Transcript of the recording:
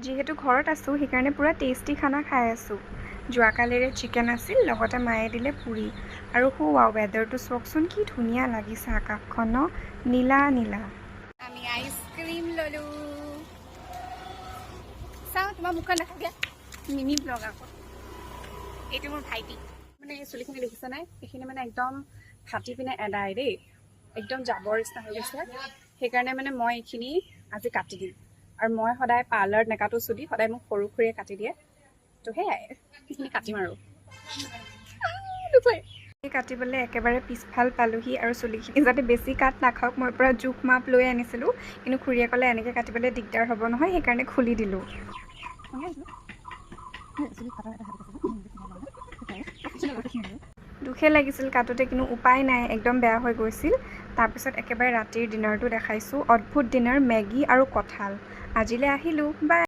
যিহেতু ঘৰত আছোঁ সেইকাৰণে পুৰা টেষ্টি খানা খাই আছোঁ। যোৱাকালিৰে চিকেন আছিল, লগতে মায়ে দিলে পুৰি। আৰু ৱেডাৰটো চাওকচোন, কি ধুনীয়া লাগিছে আকাশখন ন, নীলা নীলা। আমি আইচক্ৰীম ল'লোঁ। চাওঁ তোমাৰ মুখখন নাথাকে, মিনি ব্লগ আকৌ। এইটো মোৰ ভাইটি। মানে এই চুলিখিনি দেখিছা নাই, এইখিনি মানে একদম ফাটি পিনে এদাই দেই, একদম জাবৰ নিচিনা হৈ গৈছে। সেইকাৰণে মানে মই এইখিনি আজি কাটি দিম। আৰু মই সদায় পাৰ্লাৰত নেকাটো চুলি, সদায় মোক সৰু খুৰীয়ে কাটি দিয়ে। তো সেয়াই, এইখিনি কাটিম আৰু কাটিবলৈ একেবাৰে পিছফাল পালোহি। আৰু চুলিখিনি যাতে বেছি কাট নাখাওক, মই পৰা জোখ মাপ লৈ আনিছিলোঁ, কিন্তু খুৰীয়ে ক'লে এনেকৈ কাটিবলৈ দিগদাৰ হ'ব নহয়, সেইকাৰণে খুলি দিলোঁ। দুখে লাগিছিল কাটোতে, কিন্তু উপায় নাই, একদম বেয়া হৈ গৈছিল। তাৰপিছত একেবাৰে ৰাতিৰ ডিনাৰটো দেখাইছোঁ। অদ্ভুত ডিনাৰ, মেগী আৰু কঁঠাল। আজিলৈ আহিলোঁ, বাই।